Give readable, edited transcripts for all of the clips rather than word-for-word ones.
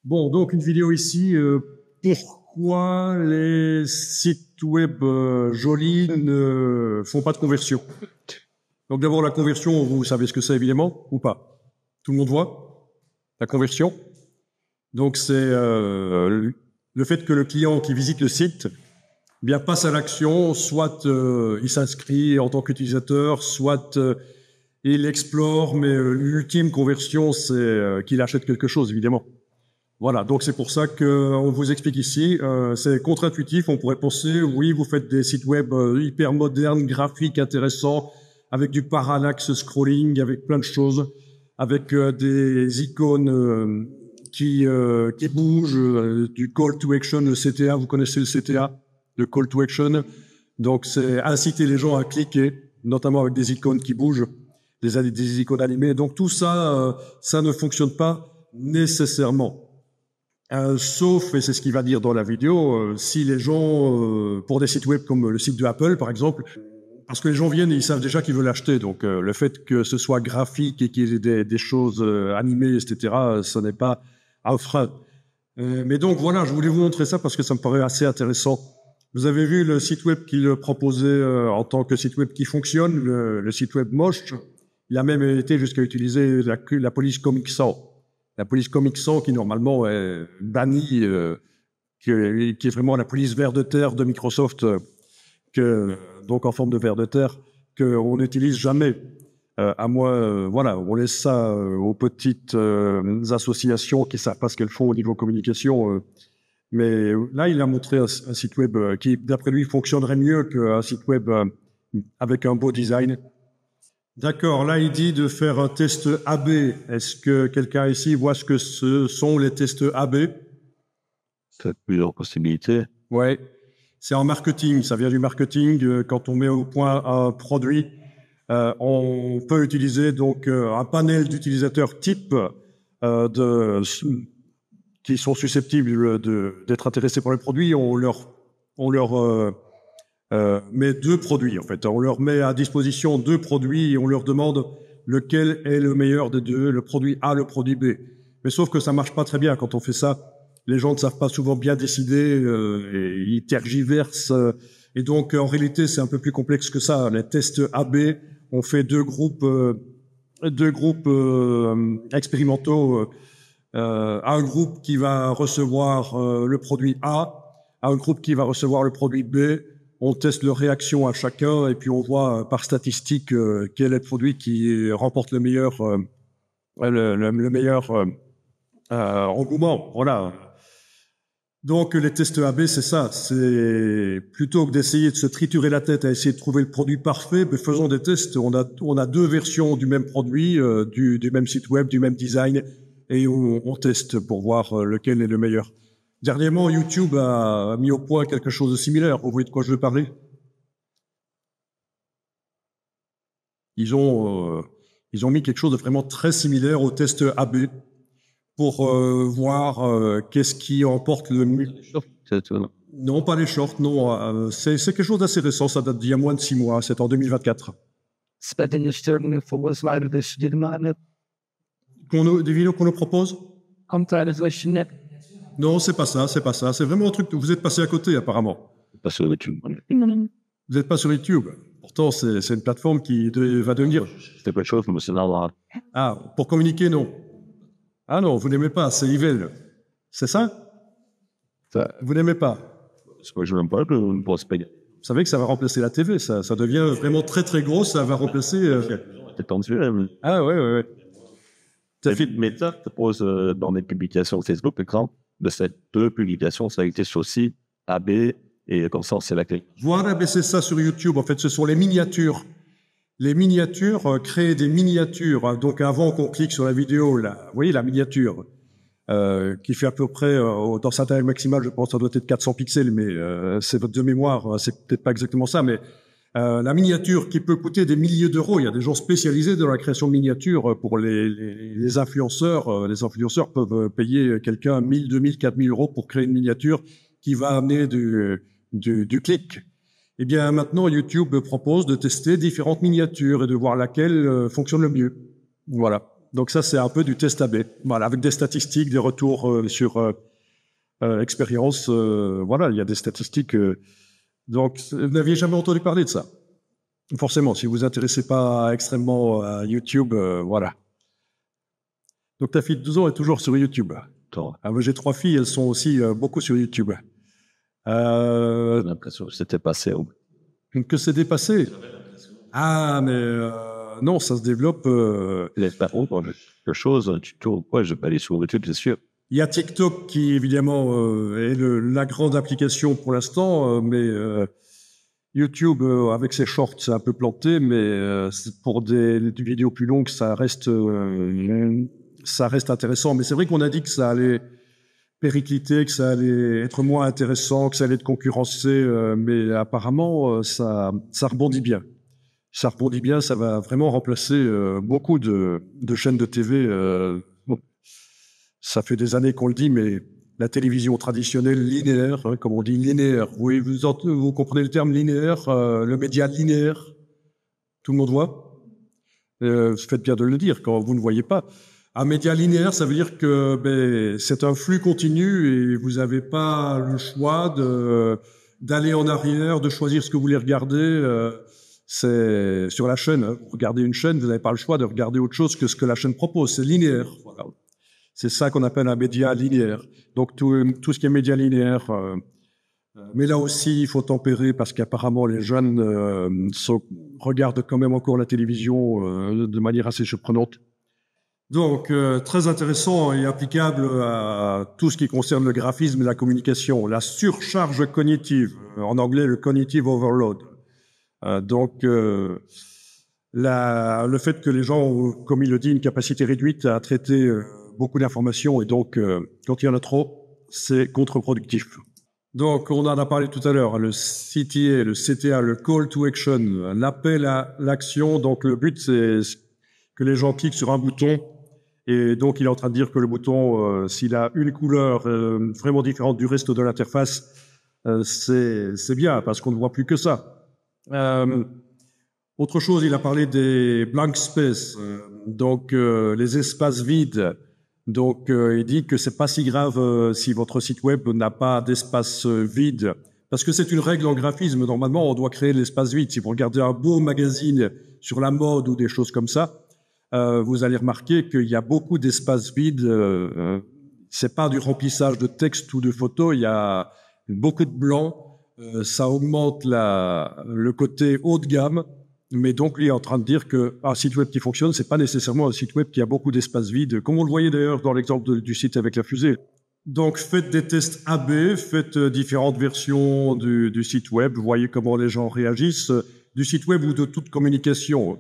Bon, donc une vidéo ici. Pourquoi les sites web jolis ne font pas de conversion? Donc d'abord la conversion, vous savez ce que c'est évidemment ou pas? Tout le monde voit la conversion? Donc c'est le fait que le client qui visite le site bien passe à l'action, soit il s'inscrit en tant qu'utilisateur, soit il explore, mais l'ultime conversion c'est qu'il achète quelque chose évidemment. Voilà, donc c'est pour ça qu'on vous explique ici, c'est contre-intuitif, on pourrait penser, oui, vous faites des sites web hyper modernes, graphiques, intéressants, avec du parallaxe scrolling, avec plein de choses, avec des icônes qui bougent, du call to action, le CTA, vous connaissez le CTA, le call to action, donc c'est inciter les gens à cliquer, notamment avec des icônes qui bougent, des icônes animées, donc tout ça, ça ne fonctionne pas nécessairement. Sauf, et c'est ce qu'il va dire dans la vidéo, si les gens, pour des sites web comme le site de Apple par exemple, parce que les gens viennent et ils savent déjà qu'ils veulent acheter, donc le fait que ce soit graphique et qu'il y ait des choses animées, etc., ce n'est pas un frein. Mais donc voilà, je voulais vous montrer ça parce que ça me paraît assez intéressant. Vous avez vu le site web qu'il proposait en tant que site web qui fonctionne, le site web moche. Il a même été jusqu'à utiliser la police Comic Sans. La police Comic Sans qui normalement est bannie, qui est vraiment la police ver de terre de Microsoft, donc en forme de ver de terre, qu'on n'utilise jamais. À moins, voilà, on laisse ça aux petites associations qui savent pas ce qu'elles font au niveau communication. Mais là, il a montré un site web qui, d'après lui, fonctionnerait mieux qu'un site web avec un beau design. D'accord, là il dit de faire un test AB. Est-ce que quelqu'un ici voit ce que ce sont les tests AB? Ça a plusieurs possibilités. Ouais, c'est en marketing, ça vient du marketing. Quand on met au point un produit, on peut utiliser donc un panel d'utilisateurs type qui sont susceptibles d'être intéressés par le produit. On leur met deux produits en fait. On leur met à disposition deux produits et on leur demande lequel est le meilleur des deux, le produit A, le produit B. Mais sauf que ça marche pas très bien quand on fait ça. Les gens ne savent pas souvent bien décider, et ils tergiversent. Et donc en réalité c'est un peu plus complexe que ça. Les tests AB, on fait deux groupes expérimentaux. Un groupe qui va recevoir le produit A, un groupe qui va recevoir le produit B. On teste leur réaction à chacun et puis on voit par statistique quel est le produit qui remporte le meilleur engouement. Voilà. Donc les tests AB, c'est ça. C'est plutôt que d'essayer de se triturer la tête à essayer de trouver le produit parfait, mais faisons des tests. On a deux versions du même produit, du même site web, du même design, et on teste pour voir lequel est le meilleur. Dernièrement, YouTube a mis au point quelque chose de similaire. Vous voyez de quoi je veux parler? Ils ont mis quelque chose de vraiment très similaire au test AB pour voir qu'est-ce qui emporte le mieux. Non, pas les shorts, non. C'est quelque chose d'assez récent, ça date d'il y a moins de 6 mois, c'est en 2024. Des vidéos qu'on nous propose? Non, c'est pas ça. C'est vraiment un truc que vous êtes passé à côté, apparemment. Pas sur YouTube. Vous n'êtes pas sur YouTube. Pourtant, c'est une plateforme qui va devenir... C'est pas chose, mais c'est normal. Ah, pour communiquer, non. Ah non, vous n'aimez pas, c'est Yvel. C'est ça? Vous n'aimez pas? C'est pas que je n'aime pas, je ne pense pas. Vous savez que ça va remplacer la TV, ça devient vraiment très très gros, ça va remplacer... C'est tendu. Ah ouais. Meta propose dans mes publications Facebook, par exemple, de ces deux publications, ça a été sur aussi AB et comme ça, c'est la clé. Voilà, mais c'est ça sur YouTube. En fait, ce sont les miniatures. Les miniatures, créer des miniatures. Donc, avant qu'on clique sur la vidéo, là, vous voyez la miniature, qui fait à peu près, dans sa taille maximale, je pense que ça doit être 400 pixels, mais c'est votre de mémoire, c'est peut-être pas exactement ça, mais la miniature qui peut coûter des milliers d'euros. Il y a des gens spécialisés dans la création de miniatures pour les influenceurs. Les influenceurs peuvent payer quelqu'un 1000, 2000, 4000 euros pour créer une miniature qui va amener du clic. Eh bien, maintenant, YouTube propose de tester différentes miniatures et de voir laquelle fonctionne le mieux. Voilà. Donc ça, c'est un peu du test AB. Voilà, avec des statistiques, des retours sur expérience. Voilà, il y a des statistiques. Donc, vous n'aviez jamais entendu parler de ça. Forcément, si vous vous intéressez pas extrêmement à YouTube, voilà. Donc ta fille de 12 ans est toujours sur YouTube. Ah, moi, j'ai 3 filles, elles sont aussi beaucoup sur YouTube. J'ai l'impression que c'était passé. Que c'est dépassé. Ah, mais non, ça se développe. Par contre, quelque chose, un tuto, quoi, je vais pas aller sur YouTube, c'est sûr. Il y a TikTok qui, évidemment, est la grande application pour l'instant, mais YouTube, avec ses shorts, c'est un peu planté, mais pour des vidéos plus longues, ça reste intéressant. Mais c'est vrai qu'on a dit que ça allait péricliter, que ça allait être moins intéressant, que ça allait être concurrencé, mais apparemment, ça rebondit bien. Ça rebondit bien, ça va vraiment remplacer beaucoup de chaînes de TV. Ça fait des années qu'on le dit, mais la télévision traditionnelle linéaire, hein, comme on dit linéaire. Oui, vous comprenez le terme linéaire, le média linéaire. Tout le monde voit. Faites bien de le dire quand vous ne voyez pas. Un média linéaire, ça veut dire que c'est un flux continu et vous n'avez pas le choix d'aller en arrière, de choisir ce que vous voulez regarder. C'est sur la chaîne. Hein. Vous regardez une chaîne, vous n'avez pas le choix de regarder autre chose que ce que la chaîne propose. C'est linéaire. Voilà. C'est ça qu'on appelle un média linéaire. Donc tout ce qui est média linéaire. Mais là aussi, il faut tempérer parce qu'apparemment les jeunes regardent quand même encore la télévision de manière assez surprenante. Donc très intéressant et applicable à tout ce qui concerne le graphisme et la communication. La surcharge cognitive, en anglais le cognitive overload. Donc le fait que les gens ont, comme il le dit, une capacité réduite à traiter beaucoup d'informations et donc quand il y en a trop, c'est contre-productif. Donc on en a parlé tout à l'heure, le CTA, le CTA, le call to action, l'appel à l'action. Donc le but c'est que les gens cliquent sur un bouton et donc il est en train de dire que le bouton, s'il a une couleur vraiment différente du reste de l'interface, c'est bien parce qu'on ne voit plus que ça. Autre chose, il a parlé des blank space, donc les espaces vides. Donc il dit que c'est pas si grave si votre site web n'a pas d'espace vide, parce que c'est une règle en graphisme. Normalement, on doit créer l'espace vide. Si vous regardez un beau magazine sur la mode ou des choses comme ça, vous allez remarquer qu'il y a beaucoup d'espaces vides. C'est pas du remplissage de texte ou de photos. Il y a beaucoup de blanc. Ça augmente le côté haut de gamme. Mais donc, lui est en train de dire qu'un site web qui fonctionne, c'est pas nécessairement un site web qui a beaucoup d'espace vide, comme on le voyait d'ailleurs dans l'exemple du site avec la fusée. Donc, faites des tests AB, faites différentes versions du site web, voyez comment les gens réagissent, du site web ou de toute communication.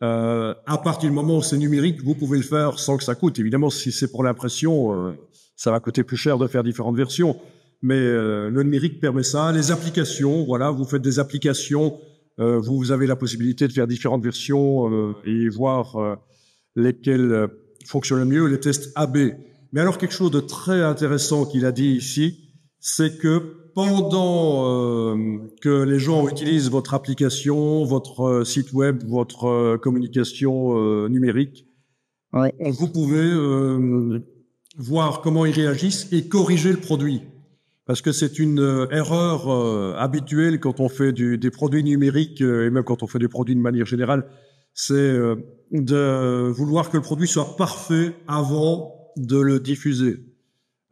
À partir du moment où c'est numérique, vous pouvez le faire sans que ça coûte. Évidemment, si c'est pour l'impression, ça va coûter plus cher de faire différentes versions. Mais le numérique permet ça. Les applications, voilà, vous faites des applications. Vous avez la possibilité de faire différentes versions et voir lesquelles fonctionnent le mieux, les tests AB. Mais alors quelque chose de très intéressant qu'il a dit ici, c'est que pendant que les gens utilisent votre application, votre site web, votre communication numérique, Ouais. vous pouvez voir comment ils réagissent et corriger le produit. Parce que c'est une erreur habituelle quand on fait des produits numériques et même quand on fait des produits de manière générale, c'est de vouloir que le produit soit parfait avant de le diffuser.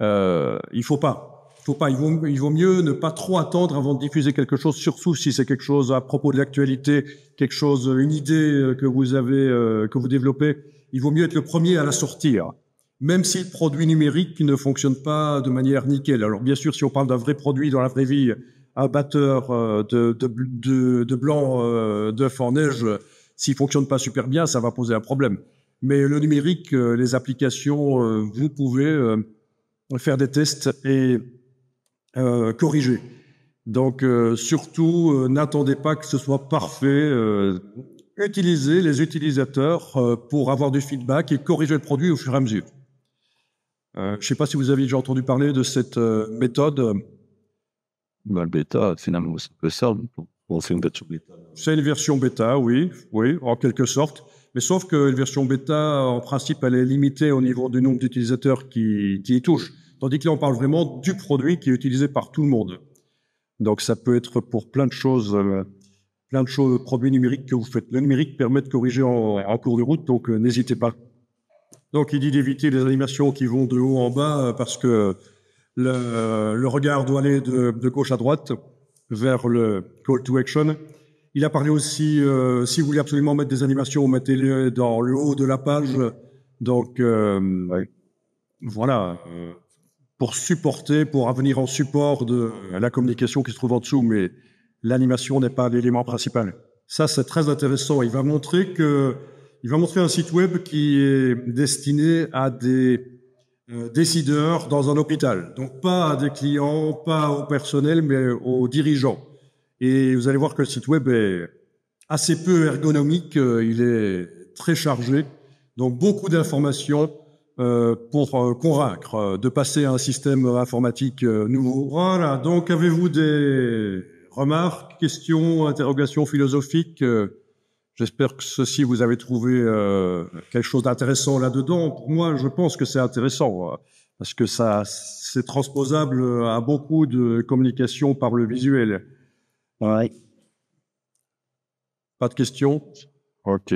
Il faut pas. Il vaut mieux ne pas trop attendre avant de diffuser quelque chose, surtout si c'est quelque chose à propos de l'actualité, quelque chose, une idée que vous avez, que vous développez. Il vaut mieux être le premier à la sortir. Même si le produit numérique ne fonctionne pas de manière nickel. Alors bien sûr, si on parle d'un vrai produit dans la vraie vie, un batteur de blanc d'œuf en neige, s'il fonctionne pas super bien, ça va poser un problème. Mais le numérique, les applications, vous pouvez faire des tests et corriger. Donc surtout, n'attendez pas que ce soit parfait. Utilisez les utilisateurs pour avoir du feedback et corriger le produit au fur et à mesure. Je ne sais pas si vous avez déjà entendu parler de cette méthode. Le bêta, finalement, c'est un peu ça. On fait une version bêta. C'est une version bêta, oui, en quelque sorte. Mais sauf que la version bêta, en principe, elle est limitée au niveau du nombre d'utilisateurs qui y touchent. Tandis que là, on parle vraiment du produit qui est utilisé par tout le monde. Donc, ça peut être pour plein de choses, produits numériques que vous faites. Le numérique permet de corriger en cours de route, donc n'hésitez pas. Donc, il dit d'éviter les animations qui vont de haut en bas parce que le regard doit aller de gauche à droite vers le call to action. Il a parlé aussi, si vous voulez absolument mettre des animations, mettez-les dans le haut de la page. Donc, voilà, pour venir en support de la communication qui se trouve en dessous, mais l'animation n'est pas l'élément principal. Ça, c'est très intéressant. Il va montrer un site web qui est destiné à des décideurs dans un hôpital. Donc, pas à des clients, pas au personnel, mais aux dirigeants. Et vous allez voir que le site web est assez peu ergonomique, il est très chargé, donc beaucoup d'informations pour convaincre de passer à un système informatique nouveau. Voilà, donc avez-vous des remarques, questions, interrogations philosophiques? J'espère que ceci, vous avez trouvé quelque chose d'intéressant là-dedans. Pour moi, je pense que c'est intéressant, parce que ça, c'est transposable à beaucoup de communications par le visuel. Ouais. Pas de questions? Ok.